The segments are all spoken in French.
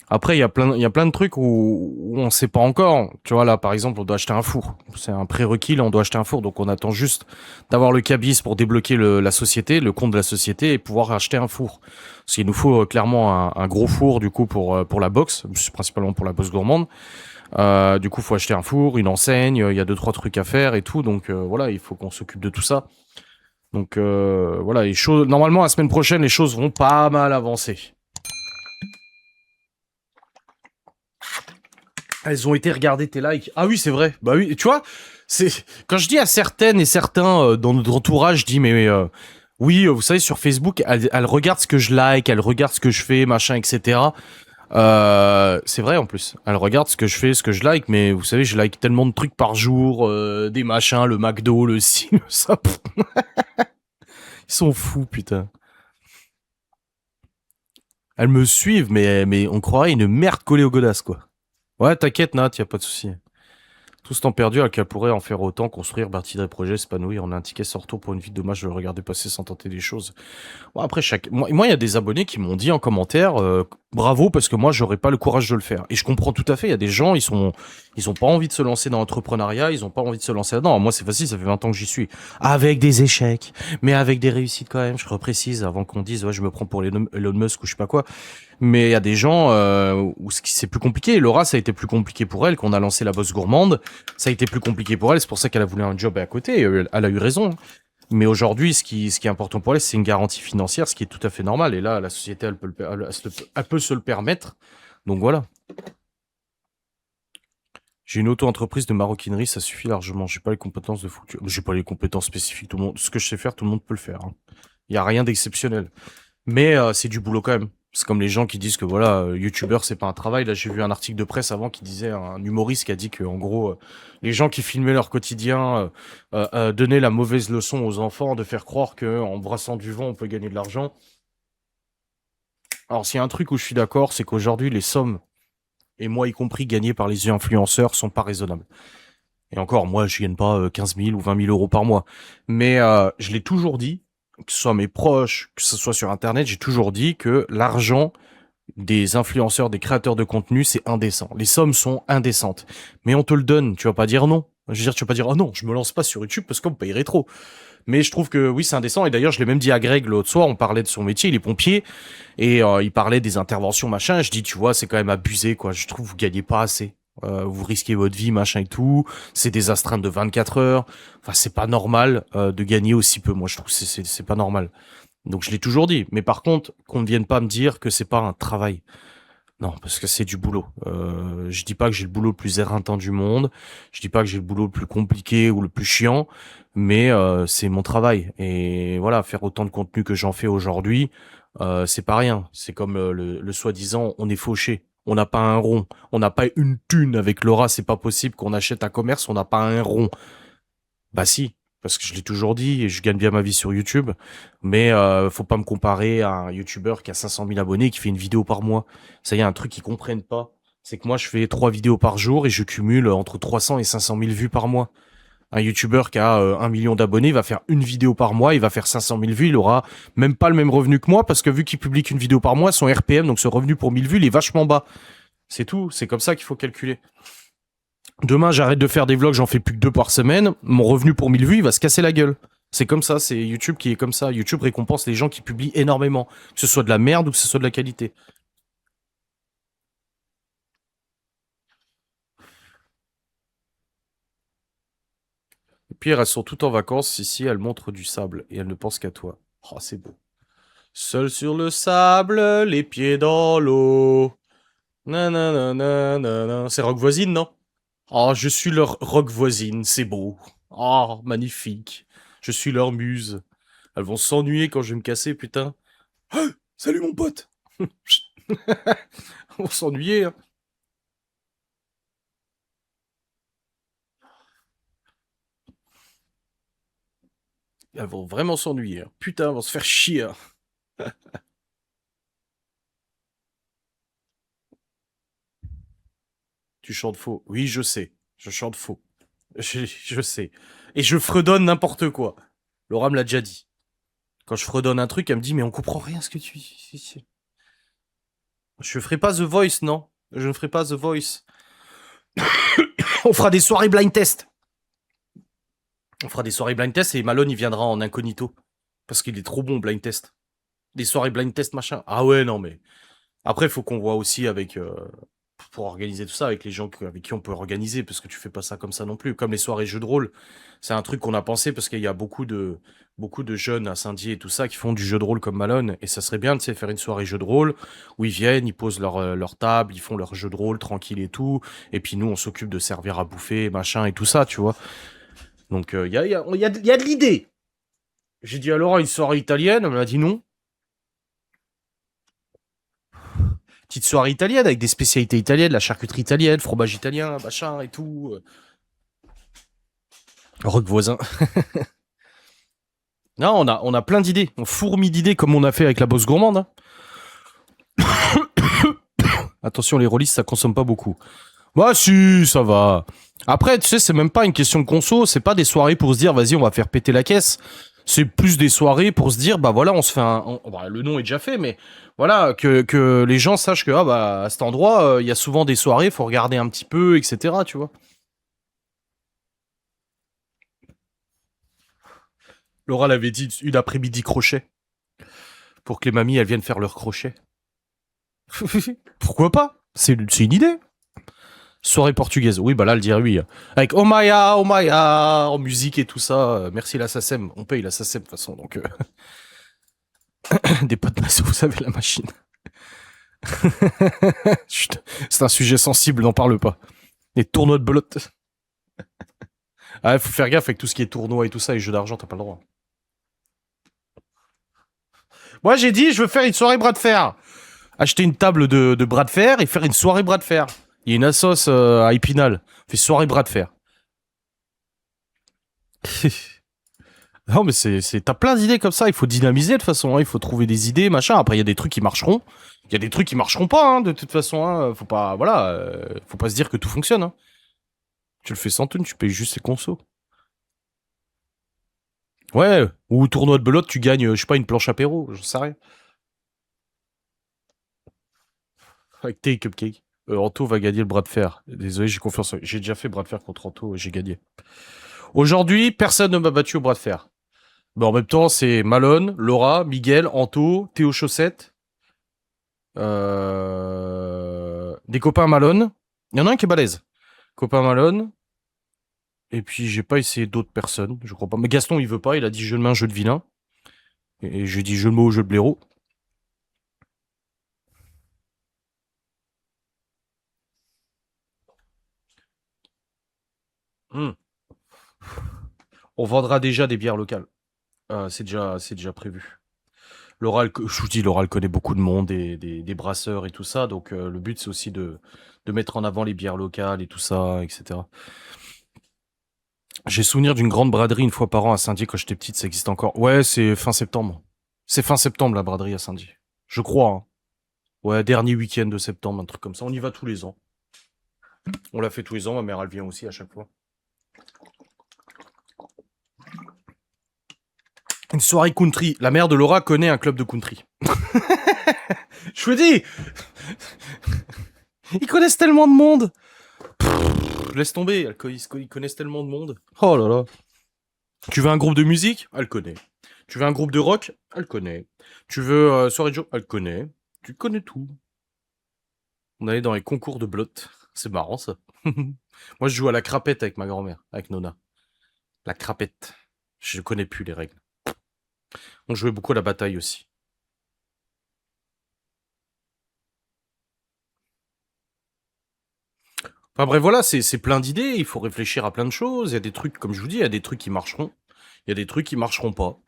Après, il y a plein de trucs où on sait pas encore. Tu vois, là, par exemple, on doit acheter un four. C'est un prérequis, là, on doit acheter un four. Donc, on attend juste d'avoir le cabis pour débloquer la société, le compte de la société et pouvoir acheter un four. Parce qu'il nous faut clairement un gros four, du coup, pour la box, principalement pour la box gourmande. Du coup, faut acheter un four, une enseigne, il y a deux, trois trucs à faire et tout. Donc, voilà, il faut qu'on s'occupe de tout ça. Donc, voilà, normalement, la semaine prochaine, les choses vont pas mal avancer. Elles ont été regardées tes likes. Ah oui, c'est vrai. Bah oui, tu vois, c'est quand je dis à certaines et certains dans notre entourage, je dis mais oui, vous savez sur Facebook, elles regardent ce que je like, elles regardent ce que je fais, machin, etc. C'est vrai en plus. Elles regardent ce que je fais, ce que je like, mais vous savez, je like tellement de trucs par jour, des machins, le McDo, le ci, le ça. Ils sont fous, putain. Elles me suivent, mais on croirait une merde collée au godasse, quoi. Ouais, t'inquiète, Nat, y a pas de souci. Tout ce temps perdu à qu'elle pourrait en faire autant, construire, bâtir des projets, s'épanouir. On a un ticket sans retour pour une vie, dommage de le regarder passer sans tenter des choses. Bon, après, moi, il y a des abonnés qui m'ont dit en commentaire, bravo, parce que moi, j'aurais pas le courage de le faire. Et je comprends tout à fait. Il y a des gens, ils ont pas envie de se lancer dans l'entrepreneuriat, ils ont pas envie de se lancer là-dedans. Moi, c'est facile, ça fait 20 ans que j'y suis. Avec des échecs, mais avec des réussites quand même. Je reprécise avant qu'on dise, ouais, je me prends pour Elon Musk ou je sais pas quoi. Mais il y a des gens où c'est plus compliqué. Laura, ça a été plus compliqué pour elle qu'on a lancé la bosse gourmande. Ça a été plus compliqué pour elle. C'est pour ça qu'elle a voulu un job à côté. Elle a eu raison. Mais aujourd'hui, ce qui est important pour elle, c'est une garantie financière, ce qui est tout à fait normal. Et là, la société, elle peut se le permettre. Donc voilà. J'ai une auto-entreprise de maroquinerie, ça suffit largement. J'ai pas les compétences de foutu. J'ai pas les compétences spécifiques. Tout le monde, ce que je sais faire, tout le monde peut le faire. Hein. Il y a rien d'exceptionnel. Mais c'est du boulot quand même. C'est comme les gens qui disent que voilà, youtubeur c'est pas un travail. Là, j'ai vu un article de presse avant qui disait un humoriste qui a dit que en gros, les gens qui filmaient leur quotidien donnaient la mauvaise leçon aux enfants de faire croire que en brassant du vent on peut gagner de l'argent. Alors s'il y a un truc où je suis d'accord, c'est qu'aujourd'hui les sommes et moi y compris gagnées par les influenceurs sont pas raisonnables. Et encore, moi je gagne pas 15 000 ou 20 000 euros par mois. Mais je l'ai toujours dit, que ce soit mes proches, que ce soit sur internet, j'ai toujours dit que l'argent des influenceurs, des créateurs de contenu, c'est indécent. Les sommes sont indécentes. Mais on te le donne, tu vas pas dire non. Je veux dire, tu vas pas dire, oh non, je me lance pas sur YouTube parce qu'on me payerait trop. Mais je trouve que oui, c'est indécent. Et d'ailleurs, je l'ai même dit à Greg l'autre soir, on parlait de son métier, il est pompier, et il parlait des interventions, machin. Je dis, tu vois, c'est quand même abusé, quoi. Je trouve que vous gagnez pas assez. Vous risquez votre vie, machin et tout. C'est des astreintes de 24 heures. Enfin, c'est pas normal de gagner aussi peu. Moi, je trouve que c'est pas normal. Donc je l'ai toujours dit. Mais par contre, qu'on ne vienne pas me dire que c'est pas un travail. Non, parce que c'est du boulot. Je dis pas que j'ai le boulot le plus éreintant du monde. Je dis pas que j'ai le boulot le plus compliqué ou le plus chiant, mais c'est mon travail. Et voilà, faire autant de contenu que j'en fais aujourd'hui, c'est pas rien. C'est comme le soi-disant, on est fauché. On n'a pas un rond. On n'a pas une thune avec Laura. C'est pas possible qu'on achète un commerce. On n'a pas un rond. Bah si, parce que je l'ai toujours dit et je gagne bien ma vie sur YouTube, mais faut pas me comparer à un YouTuber qui a 500 000 abonnés et qui fait une vidéo par mois. Ça y est, un truc qu'ils comprennent pas, c'est que moi je fais 3 vidéos par jour et je cumule entre 300 et 500 000 vues par mois. Un YouTuber qui a 1 million d'abonnés, il va faire une vidéo par mois, il va faire 500 000 vues, il aura même pas le même revenu que moi parce que vu qu'il publie qu'une vidéo par mois, son RPM, donc ce revenu pour 1000 vues, il est vachement bas. C'est tout, c'est comme ça qu'il faut calculer. Demain, j'arrête de faire des vlogs, j'en fais plus que 2 par semaine. Mon revenu pour 1000 vues, il va se casser la gueule. C'est comme ça, c'est YouTube qui est comme ça. YouTube récompense les gens qui publient énormément. Que ce soit de la merde ou que ce soit de la qualité. Et puis, elles sont toutes en vacances. Ici, elles montrent du sable et elles ne pensent qu'à toi. Oh, c'est beau. Seul sur le sable, les pieds dans l'eau. Nanana, nanana. C'est Rock Voisine, non? Oh, je suis leur Rock Voisine, c'est beau. Oh, magnifique. Je suis leur muse. Elles vont s'ennuyer quand je vais me casser, putain. Salut mon pote. On s'ennuyait, hein. Elles vont vraiment s'ennuyer, hein. Putain, elles vont se faire chier, hein. Tu chantes faux. Oui, je sais. Je chante faux. Je sais. Et je fredonne n'importe quoi. Laura me l'a déjà dit. Quand je fredonne un truc, elle me dit, mais on comprend rien à ce que tu dis. Je ferai pas The Voice, non. Je ne ferai pas The Voice. On fera des soirées blind test. On fera des soirées blind test et Malone, il viendra en incognito. Parce qu'il est trop bon, blind test. Des soirées blind test, machin. Ah ouais, non, mais... Après, il faut qu'on voit aussi avec... pour organiser tout ça, avec les gens avec qui on peut organiser, parce que tu fais pas ça comme ça non plus. Comme les soirées jeux de rôle, c'est un truc qu'on a pensé, parce qu'il y a beaucoup de jeunes à Saint-Dié et tout ça qui font du jeu de rôle comme Malone, et ça serait bien, tu sais, faire une soirée jeu de rôle, où ils viennent, ils posent leur table, ils font leur jeu de rôle tranquille et tout, et puis nous, on s'occupe de servir à bouffer, machin, et tout ça, tu vois. Donc, il y a de l'idée. J'ai dit à Laura une soirée italienne, elle m'a dit non. Petite soirée italienne avec des spécialités italiennes, la charcuterie italienne, fromage italien, machin et tout. Rock voisin. Non, on a plein d'idées. On fourmille d'idées comme on a fait avec la bosse gourmande. Hein. Attention, les rôlistes, ça consomme pas beaucoup. Bah si, ça va. Après, tu sais, c'est même pas une question de conso. C'est pas des soirées pour se dire, vas-y, on va faire péter la caisse. C'est plus des soirées pour se dire, bah voilà, on se fait bah, le nom est déjà fait, mais voilà, que les gens sachent que ah, bah, à cet endroit, il y a souvent des soirées, faut regarder un petit peu, etc. Tu vois. Laura l'avait dit une après-midi crochet. Pour que les mamies, elles viennent faire leur crochet. Pourquoi pas? C'est une idée. Soirée portugaise. Oui, bah là, elle dirait oui. Avec Oh Maya, en musique et tout ça. Merci la SACEM. On paye la SACEM de toute façon. Donc, des potes masso, vous savez, la machine. Chut, c'est un sujet sensible, n'en parle pas. Les tournois de belote. Ah, faut faire gaffe avec tout ce qui est tournoi et tout ça, et jeux d'argent, t'as pas le droit. Moi, j'ai dit, je veux faire une soirée bras de fer. Acheter une table de bras de fer et faire une soirée bras de fer. Il y a une assos à Épinal. On fait soirée bras de fer. Non, mais t'as plein d'idées comme ça. Il faut dynamiser de toute façon. Hein. Il faut trouver des idées, machin. Après, il y a des trucs qui marcheront. Il y a des trucs qui marcheront pas, hein, de toute façon. Hein. Faut pas, voilà, faut pas se dire que tout fonctionne. Hein. Tu le fais sans thune, tu payes juste les consos. Ouais, ou tournoi de belote, tu gagnes, je sais pas, une planche apéro. J'en sais rien. Avec tes cupcakes. Anto va gagner le bras de fer. Désolé, j'ai confiance. J'ai déjà fait bras de fer contre Anto et j'ai gagné. Aujourd'hui, personne ne m'a battu au bras de fer. Mais en même temps, c'est Malone, Laura, Miguel, Anto, Théo Chaussette, des copains Malone. Il y en a un qui est balèze. Copain Malone. Et puis, j'ai pas essayé d'autres personnes, je crois pas. Mais Gaston, il veut pas. Il a dit jeu de main, jeu de vilain. Et j'ai dit jeu de mots, jeu de blaireau. Hmm. On vendra déjà des bières locales. C'est déjà prévu. Je vous dis, Laura, elle connaît beaucoup de monde, des brasseurs et tout ça. Donc, le but, c'est aussi de mettre en avant les bières locales et tout ça, etc. J'ai souvenir d'une grande braderie une fois par an à Saint-Dié quand j'étais petite, ça existe encore. Ouais, c'est fin septembre. C'est fin septembre la braderie à Saint-Dié. Je crois. Hein. Ouais, dernier week-end de septembre, un truc comme ça. On y va tous les ans. On l'a fait tous les ans, ma mère elle vient aussi à chaque fois. Une soirée country. La mère de Laura connaît un club de country. Je vous dis, ils connaissent tellement de monde. Laisse tomber, ils connaissent tellement de monde. Oh là là. Tu veux un groupe de musique? Elle connaît. Tu veux un groupe de rock? Elle connaît. Tu veux soirée de joe? Elle connaît. Tu connais tout. On allait dans les concours de blot. C'est marrant ça. Moi je joue à la crapette avec ma grand-mère, avec Nona. La crapette. Je connais plus les règles. On jouait beaucoup à la bataille aussi. Enfin bref, voilà, c'est plein d'idées, il faut réfléchir à plein de choses. Il y a des trucs, comme je vous dis, il y a des trucs qui marcheront. Il y a des trucs qui marcheront pas.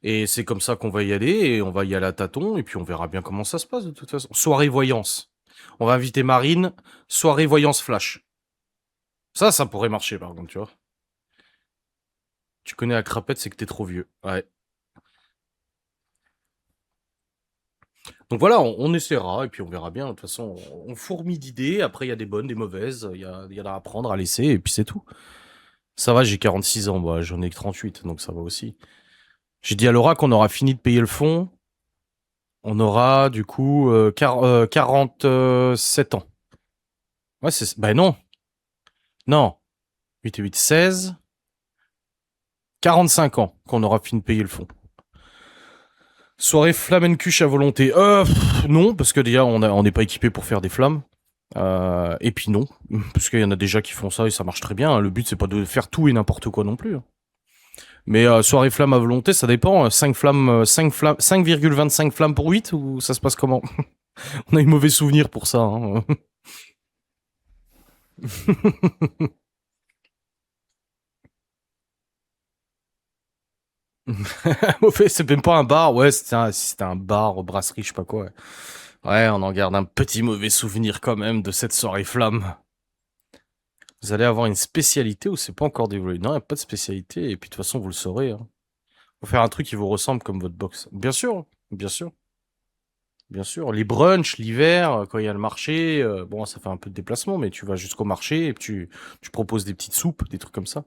Et c'est comme ça qu'on va y aller, et on va y aller à tâtons, et puis on verra bien comment ça se passe de toute façon. Soirée voyance. On va inviter Marine, soirée voyance flash. Ça pourrait marcher par contre, tu vois. Tu connais la crapette, c'est que t'es trop vieux. Ouais. Donc voilà, on essaiera, et puis on verra bien. De toute façon, on fourmille d'idées, après il y a des bonnes, des mauvaises, il y en a à prendre, à laisser, et puis c'est tout. Ça va, j'ai 46 ans, moi, j'en ai que 38, donc ça va aussi. J'ai dit à Laura qu'on aura fini de payer le fond. On aura du coup 47 ans. Ouais, c'est... Bah non, non. 8 et 8, 16. 45 ans qu'on aura fini de payer le fond. Soirée flamencuche à volonté. Non, parce que déjà, on n'est pas équipé pour faire des flammes. Et puis non, parce qu'il y en a déjà qui font ça et ça marche très bien. Le but, c'est pas de faire tout et n'importe quoi non plus. Mais soirée flamme à volonté, ça dépend. 5 flammes, 5 flammes, 5,25 flammes pour 8 ou ça se passe comment? On a eu mauvais souvenir pour ça. Hein. Mauvais, c'est même pas un bar. Ouais, c'était un bar, brasserie, je sais pas quoi. Ouais. Ouais, on en garde un petit mauvais souvenir quand même de cette soirée flamme. Vous allez avoir une spécialité ou c'est pas encore dévoilé? Non, il n'y a pas de spécialité et puis de toute façon, vous le saurez. Hein. Faut faire un truc qui vous ressemble comme votre box. Bien sûr, bien sûr, bien sûr. Les brunchs, l'hiver, quand il y a le marché, bon, ça fait un peu de déplacement, mais tu vas jusqu'au marché et puis tu proposes des petites soupes, des trucs comme ça.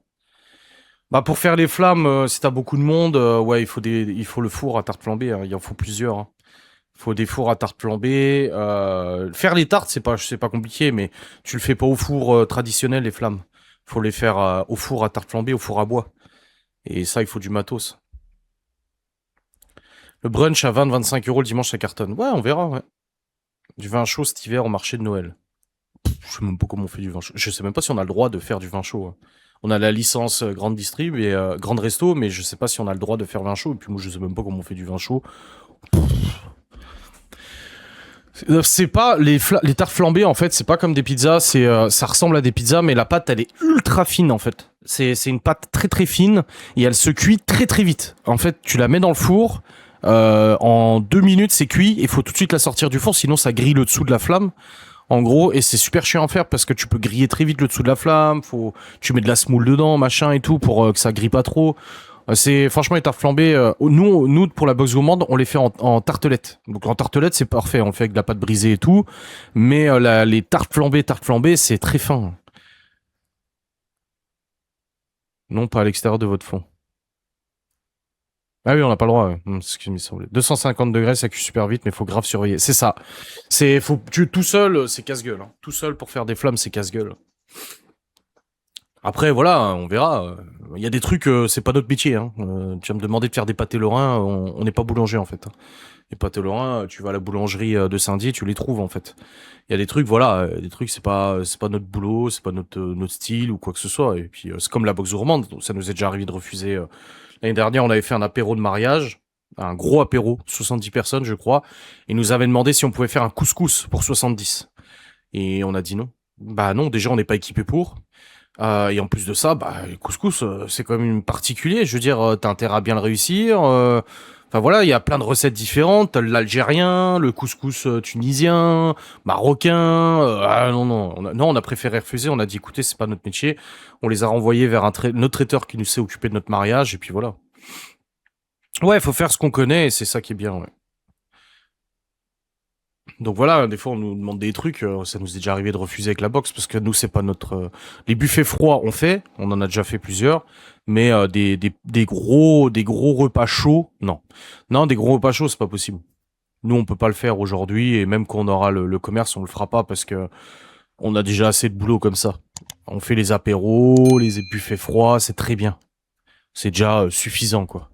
Bah, pour faire les flammes, si t'as beaucoup de monde, ouais, il faut le four à tarte flambée, hein. Il en faut plusieurs, hein. Il faut des fours à tarte flambée. Faire les tartes, c'est pas compliqué, mais tu le fais pas au four traditionnel, les flammes. Faut les faire au four à tarte flambée, au four à bois. Et ça, il faut du matos. Le brunch à 20-25 € le dimanche, ça cartonne. Ouais, on verra, ouais. Du vin chaud cet hiver au marché de Noël. Je sais même pas comment on fait du vin chaud. Je sais même pas si on a le droit de faire du vin chaud. Hein. On a la licence grande distrib et grande resto, mais je sais pas si on a le droit de faire vin chaud. Et puis moi, je sais même pas comment on fait du vin chaud. C'est pas les tartes flambées en fait, c'est pas comme des pizzas, ça ressemble à des pizzas, mais la pâte elle est ultra fine en fait. C'est une pâte très très fine et elle se cuit très très vite. En fait, tu la mets dans le four, en 2 minutes c'est cuit, il faut tout de suite la sortir du four, sinon ça grille le dessous de la flamme. En gros, et c'est super chiant à faire parce que tu peux griller très vite le dessous de la flamme, tu mets de la semoule dedans, machin et tout pour que ça grille pas trop. C'est franchement les tartes flambées. Nous pour la box gourmande, on les fait en tartelette. Donc en tartelette c'est parfait, on le fait avec de la pâte brisée et tout. Mais les tartes flambées, c'est très fin. Non, pas à l'extérieur de votre fond. Ah oui, on n'a pas le droit. Ouais. C'est ce qui me semblait. 250 degrés, ça cuit super vite, mais faut grave surveiller. C'est ça. Tout seul, c'est casse-gueule. Hein. Tout seul pour faire des flammes, c'est casse-gueule. Après, voilà, on verra. Il y a des trucs, c'est pas notre métier. Hein. Tu vas me demander de faire des pâtés lorrains, on n'est pas boulanger en fait. Hein. Les pâtés lorrains, tu vas à la boulangerie de Saint-Dié, tu les trouves en fait. Il y a des trucs, voilà, des trucs, c'est pas notre boulot, c'est pas notre style ou quoi que ce soit. Et puis c'est comme la boxe gourmande, ça nous est déjà arrivé de refuser. L'année dernière, on avait fait un apéro de mariage, un gros apéro, 70 personnes, je crois. Ils nous avaient demandé si on pouvait faire un couscous pour 70. Et on a dit non. Bah non, déjà on n'est pas équipé pour. Et en plus de ça, bah, le couscous, c'est quand même particulier. Je veux dire, t'as intérêt à bien le réussir. Enfin voilà, il y a plein de recettes différentes. T'as l'algérien, le couscous tunisien, marocain. Ah non, non, non, on a préféré refuser. On a dit, écoutez, c'est pas notre métier. On les a renvoyés vers notre traiteur qui nous sait occuper de notre mariage. Et puis voilà. Ouais, faut faire ce qu'on connaît et c'est ça qui est bien. Ouais. Donc voilà, des fois on nous demande des trucs, ça nous est déjà arrivé de refuser avec la boxe parce que nous c'est pas notre. Les buffets froids on fait, on en a déjà fait plusieurs, mais des gros repas chauds, non, non des gros repas chauds c'est pas possible. Nous on peut pas le faire aujourd'hui et même quand on aura le commerce on le fera pas parce que on a déjà assez de boulot comme ça. On fait les apéros, les buffets froids, c'est très bien, c'est déjà suffisant quoi.